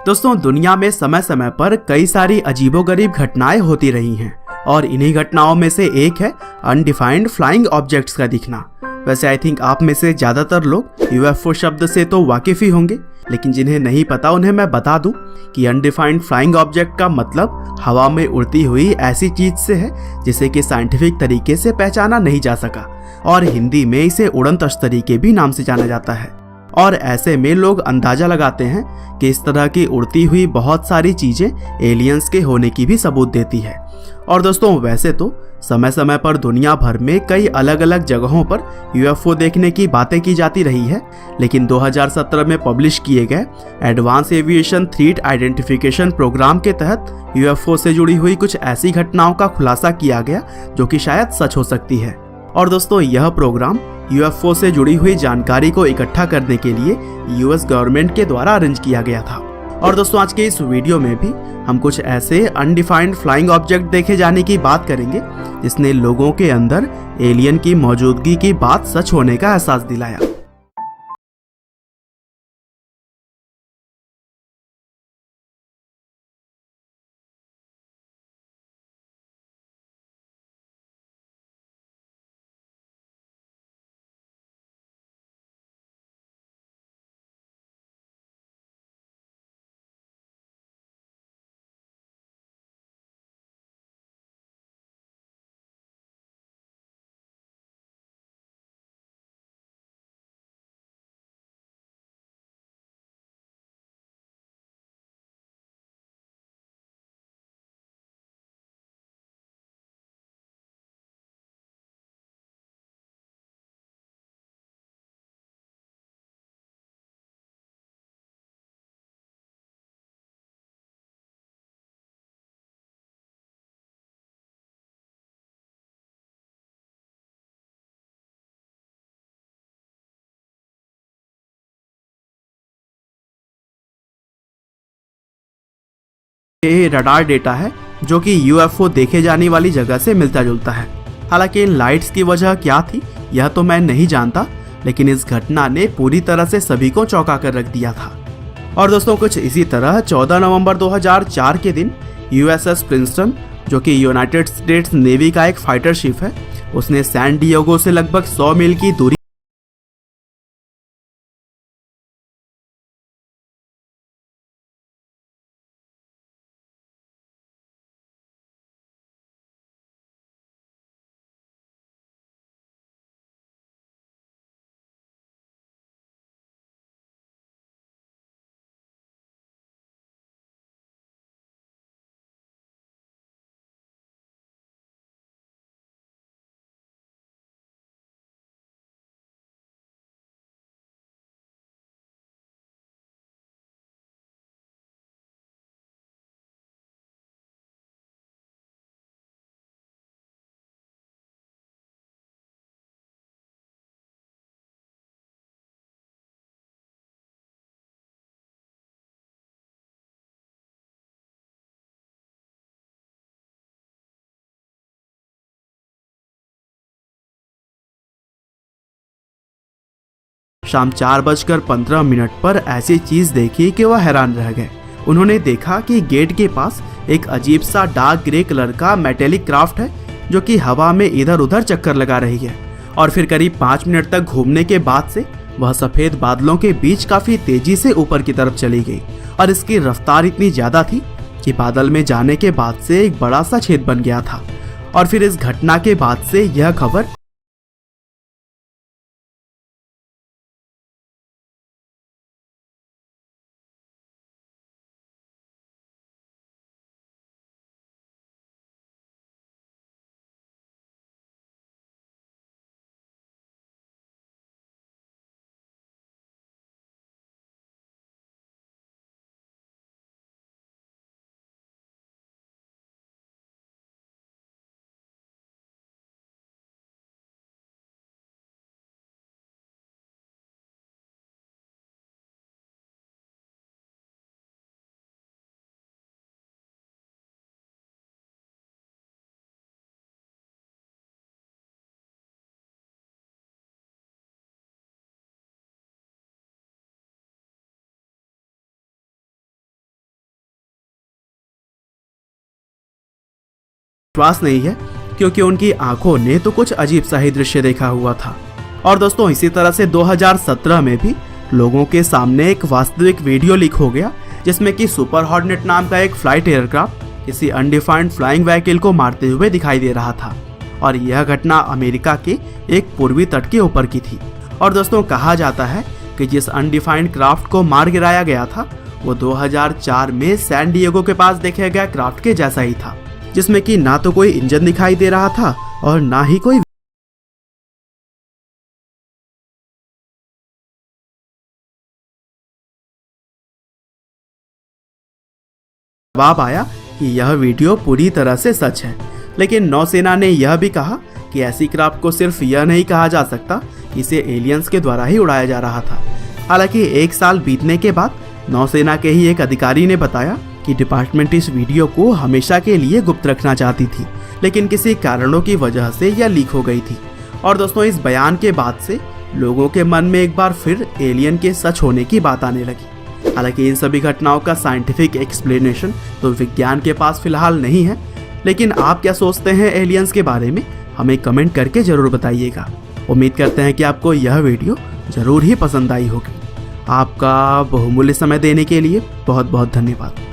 दोस्तों, दुनिया में समय समय पर कई सारी अजीबोगरीब घटनाएं होती रही हैं और इन्हीं घटनाओं में से एक है अनडिफाइंड फ्लाइंग ऑब्जेक्ट्स का दिखना। वैसे आई थिंक आप में से ज्यादातर लोग यूएफओ शब्द से तो वाकिफ ही होंगे, लेकिन जिन्हें नहीं पता उन्हें मैं बता दूं कि अनडिफाइंड फ्लाइंग ऑब्जेक्ट का मतलब हवा में उड़ती हुई ऐसी चीज से है जिसे कि साइंटिफिक तरीके से पहचाना नहीं जा सका, और हिंदी में इसे उड़न तश्तरी के भी नाम से जाना जाता है। और ऐसे में लोग अंदाजा लगाते हैं कि इस तरह की उड़ती हुई बहुत सारी चीजें एलियंस के होने की भी सबूत देती है। और दोस्तों, वैसे तो समय समय पर दुनिया भर में कई अलग अलग जगहों पर यूएफओ देखने की बातें की जाती रही है, लेकिन 2017 में पब्लिश किए गए advanced aviation threat identification program के तहत यूएफओ से जुड़ी हुई कुछ ऐसी घटनाओं का खुलासा किया गया जो कि शायद सच हो सकती है। और दोस्तों, यह प्रोग्राम यूएफओ से जुड़ी हुई जानकारी को इकट्ठा करने के लिए यूएस गवर्नमेंट के द्वारा अरेंज किया गया था। और दोस्तों, आज के इस वीडियो में भी हम कुछ ऐसे अनडिफाइंड फ्लाइंग ऑब्जेक्ट देखे जाने की बात करेंगे जिसने लोगों के अंदर एलियन की मौजूदगी की बात सच होने का एहसास दिलाया। ये रडार डेटा है जो कि यूएफओ देखे जाने वाली जगह से मिलता जुलता है। हालांकि इन लाइट्स की वजह क्या थी यह तो मैं नहीं जानता, लेकिन इस घटना ने पूरी तरह से सभी को चौंका कर रख दिया था। और दोस्तों, कुछ इसी तरह 14 नवंबर 2004 के दिन यूएसएस प्रिंसटन, जो कि यूनाइटेड स्टेट्स नेवी का एक फाइटर शिप है, उसने सैन डिएगो से लगभग 100 मील की दूरी शाम 4:15 पर ऐसी चीज देखी कि वह हैरान रह गए। उन्होंने देखा कि गेट के पास एक अजीब सा डार्क ग्रे कलर का मेटेलिक क्राफ्ट है जो कि हवा में इधर उधर चक्कर लगा रही है, और फिर करीब 5 मिनट तक घूमने के बाद से वह सफेद बादलों के बीच काफी तेजी से ऊपर की तरफ चली गई, और इसकी रफ्तार इतनी ज्यादा थी कि बादल में जाने के बाद से एक बड़ा सा छेद बन गया था। और फिर इस घटना के बाद से यह खबर विश्वास नहीं है, क्योंकि उनकी आंखों ने तो कुछ अजीब सा ही दृश्य देखा हुआ था। और दोस्तों इसी तरह से 2017 में भी लोगों के सामने एक वास्तविक वीडियो लीक हो गया, जिसमें कि सुपर हॉर्नेट नाम का एक फ्लाइट एयरक्राफ्ट किसी अनडिफाइंड फ्लाइंग व्हीकल को मारते हुए दिखाई दे रहा था। और यह घटना अमेरिका के एक पूर्वी तट के ऊपर की थी। और दोस्तों कहा जाता है कि जिस अनडिफाइंड क्राफ्ट को मार गिराया गया था वो 2004 में सैन डिएगो के पास देखे गए क्राफ्ट के जैसा ही था, जिसमें कि ना तो कोई इंजन दिखाई दे रहा था और ना ही कोई जवाब आया कि यह वीडियो पूरी तरह से सच है। लेकिन नौसेना ने यह भी कहा कि ऐसी क्राफ्ट को सिर्फ यह नहीं कहा जा सकता कि इसे एलियंस के द्वारा ही उड़ाया जा रहा था। हालांकि 1 साल बीतने के बाद नौसेना के ही एक अधिकारी ने बताया कि डिपार्टमेंट इस वीडियो को हमेशा के लिए गुप्त रखना चाहती थी, लेकिन किसी कारणों की वजह से यह लीक हो गई थी। और दोस्तों इस बयान के बाद से लोगों के मन में एक बार फिर एलियन के सच होने की बात आने लगी। हालांकि इन सभी घटनाओं का साइंटिफिक एक्सप्लेनेशन तो विज्ञान के पास फिलहाल नहीं है, लेकिन आप क्या सोचते हैं एलियंस के बारे में, हमें कमेंट करके जरूर बताइएगा। उम्मीद करते हैं कि आपको यह वीडियो जरूर ही पसंद आई होगी। आपका बहुमूल्य समय देने के लिए बहुत बहुत धन्यवाद।